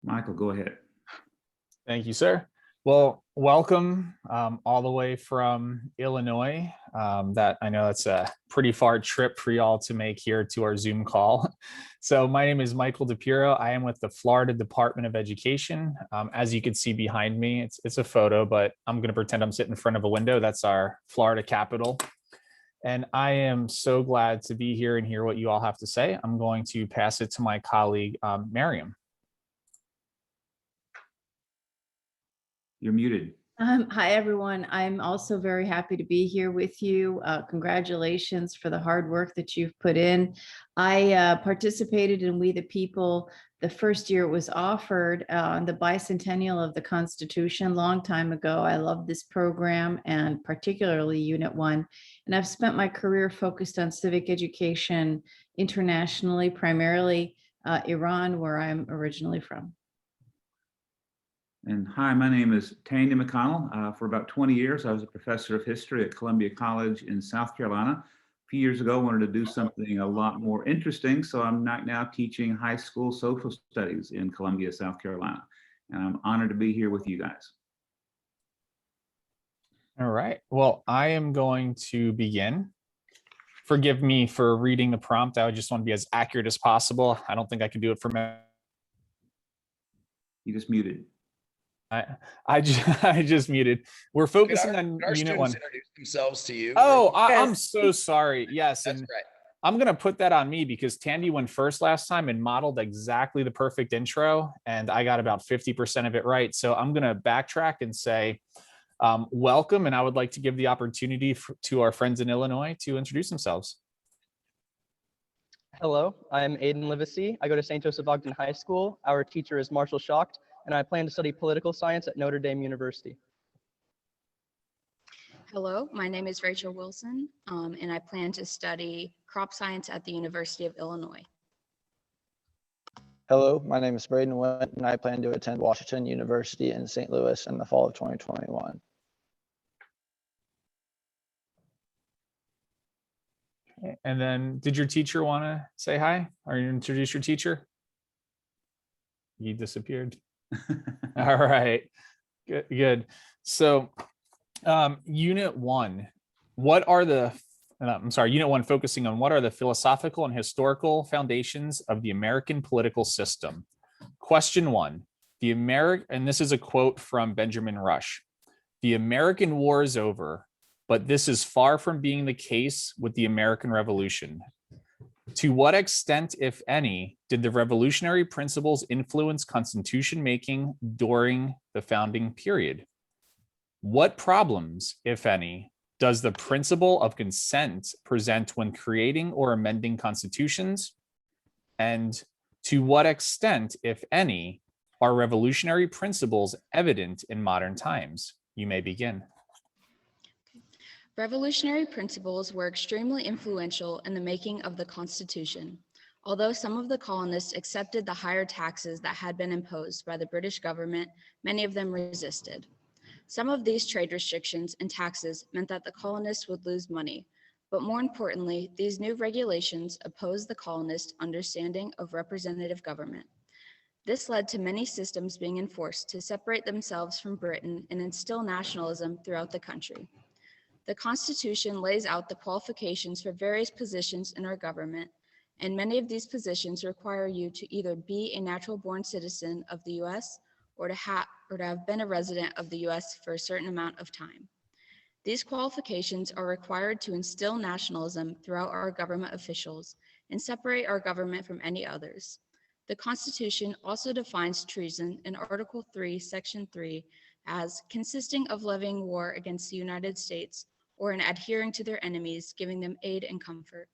Michael, go ahead. Thank you, sir. Well, welcome all the way from Illinois. That I know that's a pretty far trip for y'all to make here to our Zoom call. So my name is Michael DePiro. I am with the Florida Department of Education. As you can see behind me, it's a photo, but I'm going to pretend I'm sitting in front of a window. That's our Florida Capitol. And I am so glad to be here and hear what you all have to say. I'm going to pass it to my colleague, Miriam. You're muted. Hi, everyone. I'm also very happy to be here with you. Congratulations for the hard work that you've put in. I participated in We the People the first year it was offered on the bicentennial of the Constitution, long time ago. I love this program and particularly Unit 1. And I've spent my career focused on civic education internationally, primarily Iran, where I'm originally from. And hi, my name is Tanya McConnell. For about 20 years, I was a professor of history at Columbia College in South Carolina. A few years ago, I wanted to do something a lot more interesting, so I'm now teaching high school social studies in Columbia, South Carolina. And I'm honored to be here with you guys. All right. Well, I am going to begin. Forgive me for reading the prompt. I just want to be as accurate as possible. I don't think I can do it for me. You just muted. I just muted. We're focusing on our Unit 1. Introduce themselves to you. Oh, I'm so sorry. Yes, That's and right. I'm going to put that on me because Tandy went first last time and modeled exactly the perfect intro, and I got about 50% of it right. So I'm going to backtrack and say welcome, and I would like to give the opportunity to our friends in Illinois to introduce themselves. Hello, I'm Aiden Livesey. I go to St Joseph-Ogden High School. Our teacher is Marshall Schacht, and I plan to study political science at Notre Dame University. Hello, my name is Rachel Wilson, and I plan to study crop science at the University of Illinois. Hello, my name is Braden Went, and I plan to attend Washington University in St. Louis in the fall of 2021. And then did your teacher want to say hi or introduce your teacher? He disappeared. All right, good. So Unit 1, Unit 1 focusing on what are the philosophical and historical foundations of the American political system. Question 1, and this is a quote from Benjamin Rush, "The American war is over, but this is far from being the case with the American Revolution. To what extent, if any, did the revolutionary principles influence constitution making during the founding period? What problems, if any, does the principle of consent present when creating or amending constitutions? And to what extent, if any, are revolutionary principles evident in modern times?" You may begin. Revolutionary principles were extremely influential in the making of the Constitution. Although some of the colonists accepted the higher taxes that had been imposed by the British government, many of them resisted. Some of these trade restrictions and taxes meant that the colonists would lose money, but more importantly, these new regulations opposed the colonists' understanding of representative government. This led to many systems being enforced to separate themselves from Britain and instill nationalism throughout the country. The Constitution lays out the qualifications for various positions in our government, and many of these positions require you to either be a natural-born citizen of the U.S. or to have been a resident of the U.S. for a certain amount of time. These qualifications are required to instill nationalism throughout our government officials and separate our government from any others. The Constitution also defines treason in Article 3, Section 3 as consisting of levying war against the United States or in adhering to their enemies, giving them aid and comfort.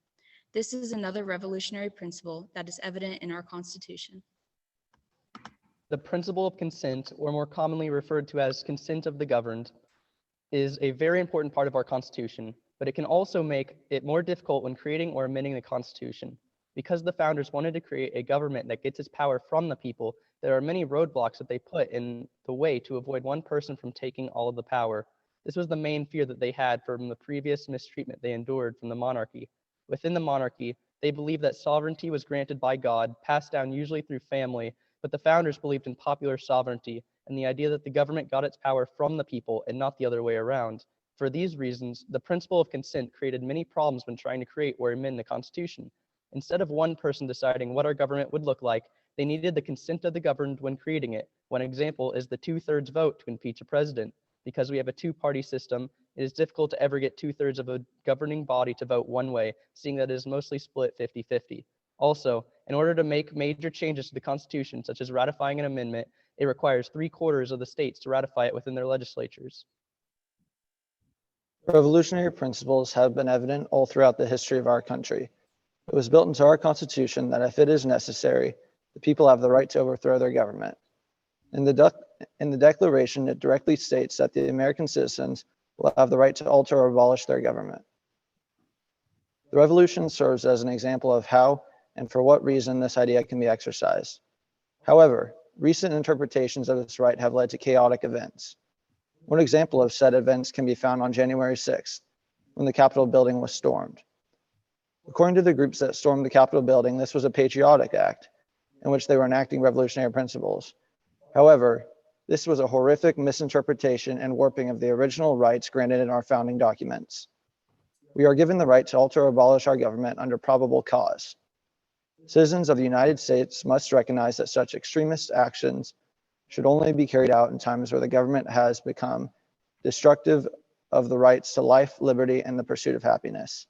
This is another revolutionary principle that is evident in our Constitution. The principle of consent, or more commonly referred to as consent of the governed, is a very important part of our Constitution, but it can also make it more difficult when creating or amending the Constitution. Because the founders wanted to create a government that gets its power from the people, there are many roadblocks that they put in the way to avoid one person from taking all of the power. This was the main fear that they had from the previous mistreatment they endured from the monarchy. Within the monarchy, they believed that sovereignty was granted by God, passed down usually through family, but the founders believed in popular sovereignty and the idea that the government got its power from the people and not the other way around. For these reasons, the principle of consent created many problems when trying to create or amend the Constitution. Instead of one person deciding what our government would look like, they needed the consent of the governed when creating it. One example is the 2/3 vote to impeach a president. Because we have a two-party system, it is difficult to ever get 2/3 of a governing body to vote one way, seeing that it is mostly split 50-50. Also, in order to make major changes to the Constitution, such as ratifying an amendment, it requires 3/4 of the states to ratify it within their legislatures. Revolutionary principles have been evident all throughout the history of our country. It was built into our Constitution that if it is necessary, the people have the right to overthrow their government. In the Declaration, it directly states that the American citizens will have the right to alter or abolish their government. The Revolution serves as an example of how and for what reason this idea can be exercised. However, recent interpretations of this right have led to chaotic events. One example of said events can be found on January 6th, when the Capitol building was stormed. According to the groups that stormed the Capitol building, this was a patriotic act in which they were enacting revolutionary principles. However, this was a horrific misinterpretation and warping of the original rights granted in our founding documents. We are given the right to alter or abolish our government under probable cause. Citizens of the United States must recognize that such extremist actions should only be carried out in times where the government has become destructive of the rights to life, liberty, and the pursuit of happiness.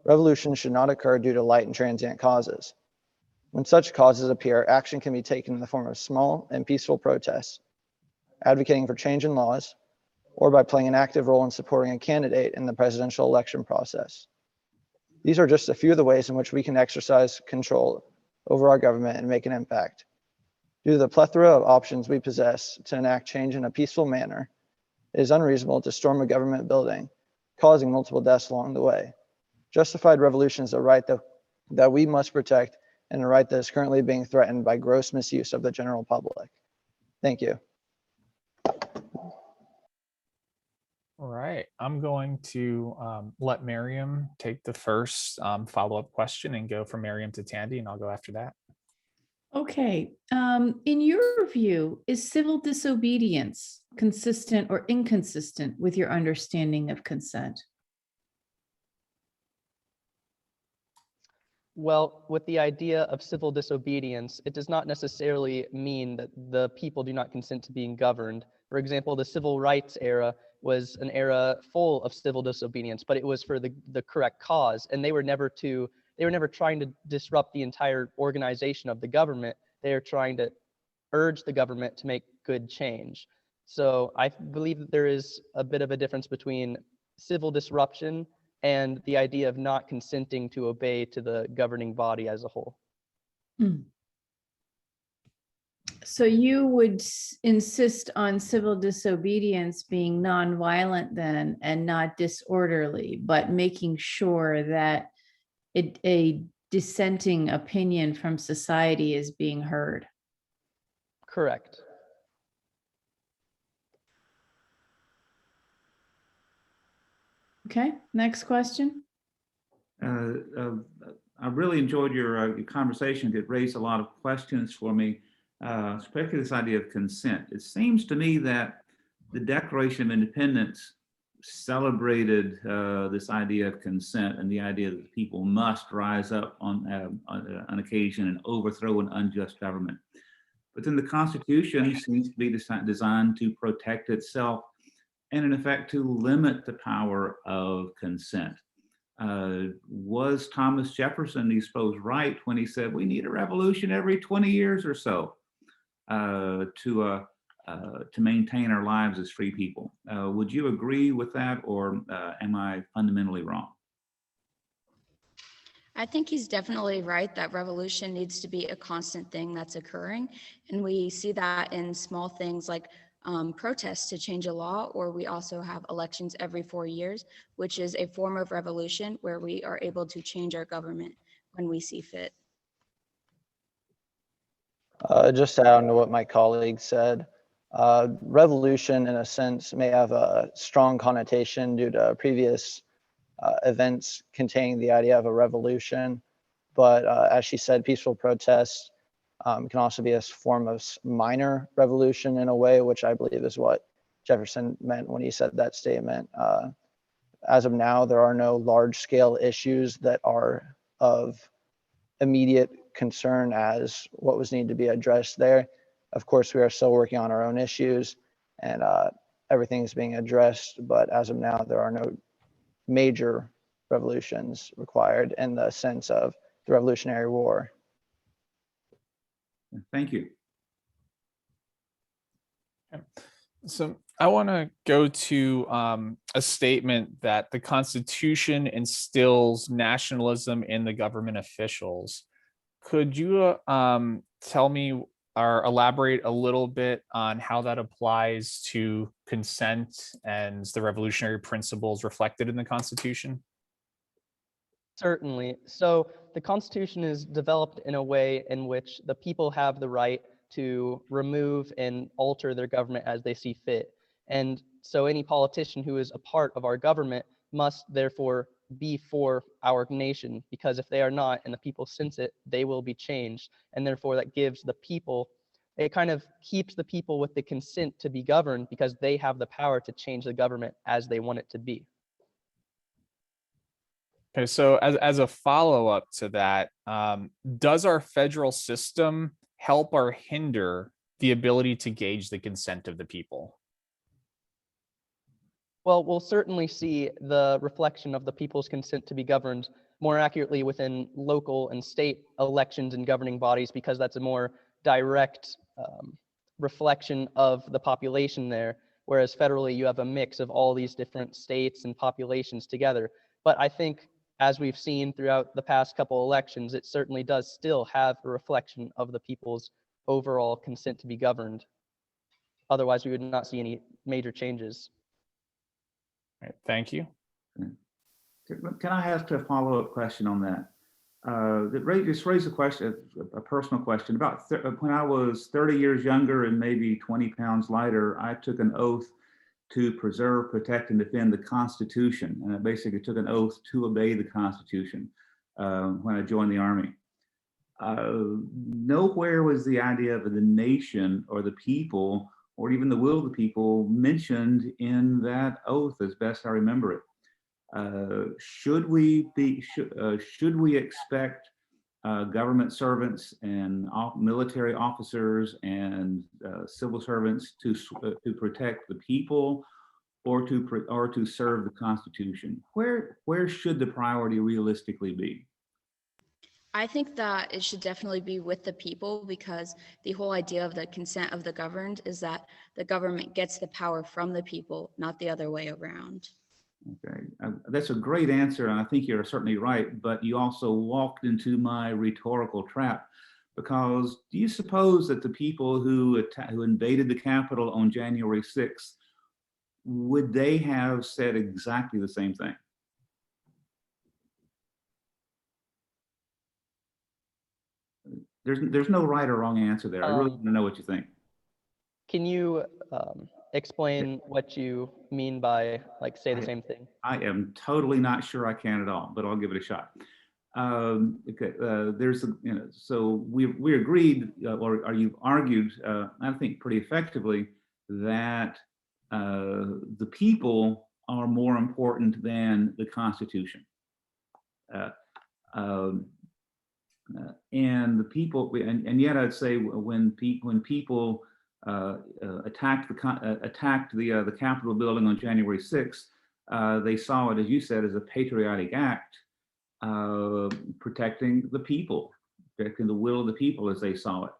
Revolution should not occur due to light and transient causes. When such causes appear, action can be taken in the form of small and peaceful protests, advocating for change in laws, or by playing an active role in supporting a candidate in the presidential election process. These are just a few of the ways in which we can exercise control over our government and make an impact. Due to the plethora of options we possess to enact change in a peaceful manner, it is unreasonable to storm a government building, causing multiple deaths along the way. Justified revolution is a right that we must protect and a right that is currently being threatened by gross misuse of the general public. Thank you. All right, I'm going to let Miriam take the first follow-up question and go from Miriam to Tandy, and I'll go after that. Okay. In your view, is civil disobedience consistent or inconsistent with your understanding of consent? Well, with the idea of civil disobedience, it does not necessarily mean that the people do not consent to being governed. For example, the civil rights era was an era full of civil disobedience, but it was for the correct cause, and they were never trying to disrupt the entire organization of the government. They are trying to urge the government to make good change. So I believe that there is a bit of a difference between civil disruption and the idea of not consenting to obey to the governing body as a whole. So you would insist on civil disobedience being nonviolent then and not disorderly, but making sure that a dissenting opinion from society is being heard. Correct. Okay, next question. I really enjoyed your conversation. It raised a lot of questions for me, especially this idea of consent. It seems to me that the Declaration of Independence celebrated this idea of consent and the idea that people must rise up on occasion and overthrow an unjust government. But then the Constitution seems to be designed to protect itself and in effect to limit the power of consent. Was Thomas Jefferson, you suppose, right when he said we need a revolution every 20 years or so to maintain our lives as free people? Would you agree with that, or am I fundamentally wrong? I think he's definitely right that revolution needs to be a constant thing that's occurring. And we see that in small things like protests to change a law, or we also have elections every 4 years, which is a form of revolution where we are able to change our government when we see fit. Just to add on to what my colleague said, revolution in a sense may have a strong connotation due to previous events containing the idea of a revolution. But as she said, peaceful protests It can also be a form of minor revolution in a way, which I believe is what Jefferson meant when he said that statement. As of now, there are no large-scale issues that are of immediate concern as what was needed to be addressed there. Of course, we are still working on our own issues, and everything's being addressed, but as of now, there are no major revolutions required in the sense of the Revolutionary War. Thank you. So I want to go to a statement that the Constitution instills nationalism in the government officials. Could you tell me or elaborate a little bit on how that applies to consent and the revolutionary principles reflected in the Constitution? Certainly. So the Constitution is developed in a way in which the people have the right to remove and alter their government as they see fit. And so any politician who is a part of our government must therefore be for our nation, because if they are not and the people sense it, they will be changed. And therefore that gives the people, it kind of keeps the people with the consent to be governed because they have the power to change the government as they want it to be. Okay, so as a follow-up to that, does our federal system help or hinder the ability to gauge the consent of the people? Well, we'll certainly see the reflection of the people's consent to be governed more accurately within local and state elections and governing bodies, because that's a more direct reflection of the population there, whereas federally you have a mix of all these different states and populations together. But I think, as we've seen throughout the past couple elections, it certainly does still have a reflection of the people's overall consent to be governed. Otherwise, we would not see any major changes. All right, thank you. Can I ask a follow-up question on that? Just raise a question, a personal question. About when I was 30 years younger and maybe 20 pounds lighter, I took an oath to preserve, protect, and defend the Constitution. And I basically took an oath to obey the Constitution when I joined the Army. Nowhere was the idea of the nation or the people or even the will of the people mentioned in that oath, as best I remember it. Should we expect government servants and military officers and civil servants to protect the people, or to serve the Constitution? Where should the priority realistically be? I think that it should definitely be with the people, because the whole idea of the consent of the governed is that the government gets the power from the people, not the other way around. Okay, that's a great answer, and I think you're certainly right, but you also walked into my rhetorical trap, because do you suppose that the people who invaded the Capitol on January 6th, would they have said exactly the same thing? There's no right or wrong answer there. I really want to know what you think. Can you explain what you mean by, like, say the same thing? I am totally not sure I can at all, but I'll give it a shot. Okay, so we agreed, or you argued, I think pretty effectively, that the people are more important than the Constitution. And the people, and yet I'd say when people attacked the Capitol building on January 6th, they saw it, as you said, as a patriotic act, protecting the people, protecting the will of the people as they saw it.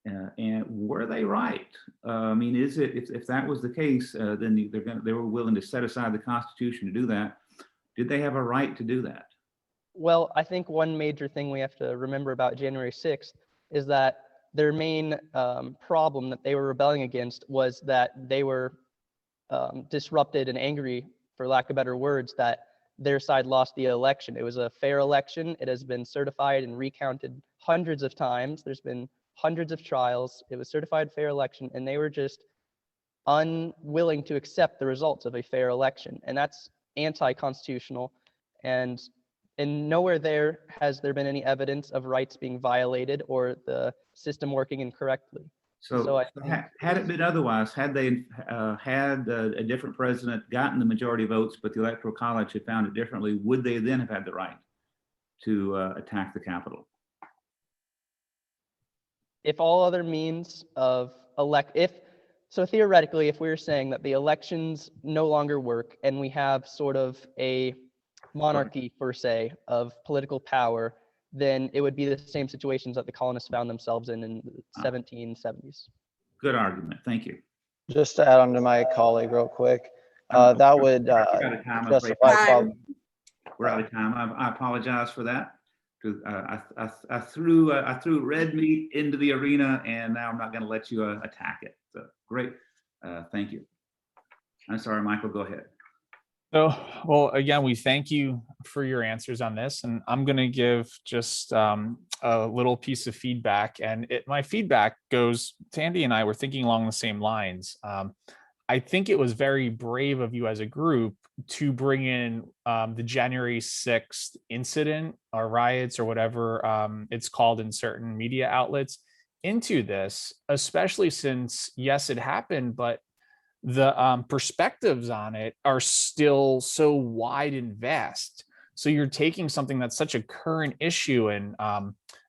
And were they right? I mean, if that was the case, then they were willing to set aside the Constitution to do that. Did they have a right to do that? Well, I think one major thing we have to remember about January 6th is that their main problem that they were rebelling against was that they were disrupted and angry, for lack of better words, that their side lost the election. It was a fair election. It has been certified and recounted hundreds of times. There's been hundreds of trials. It was certified fair election, and they were just unwilling to accept the results of a fair election. And that's anti-constitutional. And And nowhere there has there been any evidence of rights being violated or the system working incorrectly. So I think had it been otherwise, had they had a different president gotten the majority of votes, but the Electoral College had found it differently, would they then have had the right to attack the Capitol? if all other means of so theoretically, if we were saying that the elections no longer work and we have sort of a monarchy per se of political power, then it would be the same situations that the colonists found themselves in the 1770s. Good argument. Thank you. Just to add on to my colleague real quick, that would We're out of time, I'm afraid. justify. We're out of time. I apologize for that. I threw red meat into the arena, and now I'm not going to let you attack it. So great. Thank you. I'm sorry, Michael, go ahead. So, well, again, we thank you for your answers on this, and I'm going to give just a little piece of feedback. And my feedback goes to Andy and I were thinking along the same lines. I think it was very brave of you as a group to bring in the January 6th incident or riots or whatever it's called in certain media outlets into this, especially since, yes, it happened, but the perspectives on it are still so wide and vast. So you're taking something that's such a current issue and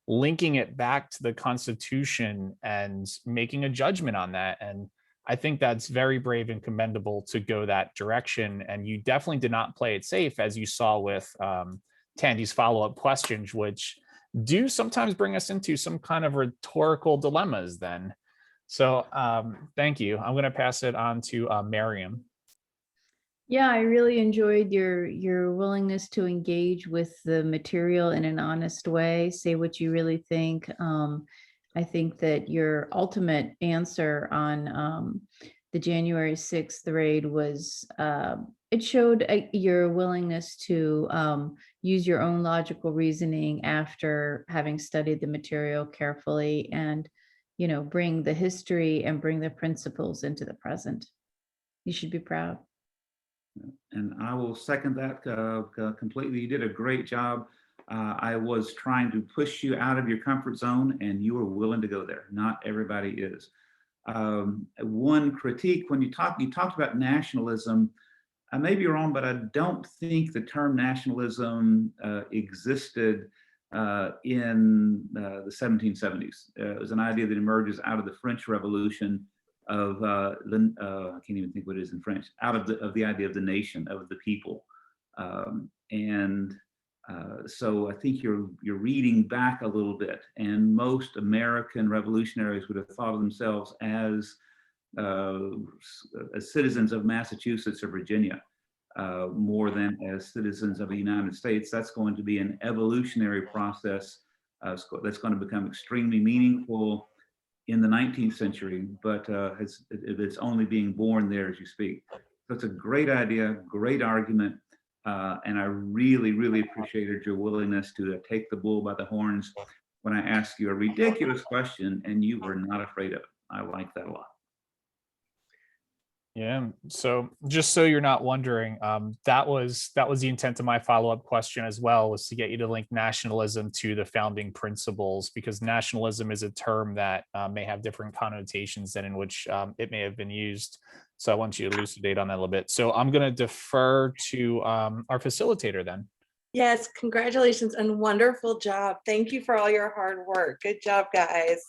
linking it back to the Constitution and making a judgment on that. And I think that's very brave and commendable to go that direction. And you definitely did not play it safe, as you saw with Tandy's follow-up questions, which do sometimes bring us into some kind of rhetorical dilemmas then. So thank you. I'm going to pass it on to Miriam. Yeah, I really enjoyed your willingness to engage with the material in an honest way, say what you really think. I think that your ultimate answer on the January 6th raid was, it showed your willingness to use your own logical reasoning after having studied the material carefully and, you know, bring the history and bring the principles into the present. You should be proud. And I will second that completely. You did a great job. I was trying to push you out of your comfort zone, and you were willing to go there. Not everybody is. One critique, when you talked about nationalism, I may be wrong, but I don't think the term nationalism existed in the 1770s. It was an idea that emerges out of the French Revolution of I can't even think what it is in French, out of the idea of the nation, of the people. So I think you're reading back a little bit, and most American revolutionaries would have thought of themselves as citizens of Massachusetts or Virginia, more than as citizens of the United States. That's going to be an evolutionary process that's going to become extremely meaningful in the 19th century, but it's only being born there as you speak. So it's a great idea, great argument, and I really, really appreciated your willingness to take the bull by the horns when I asked you a ridiculous question and you were not afraid of it. I like that a lot. Yeah. So just so you're not wondering, that was the intent of my follow-up question as well, was to get you to link nationalism to the founding principles, because nationalism is a term that may have different connotations than in which it may have been used. So I want you to elucidate on that a little bit. So I'm going to defer to our facilitator then. Yes, congratulations and wonderful job. Thank you for all your hard work. Good job, guys.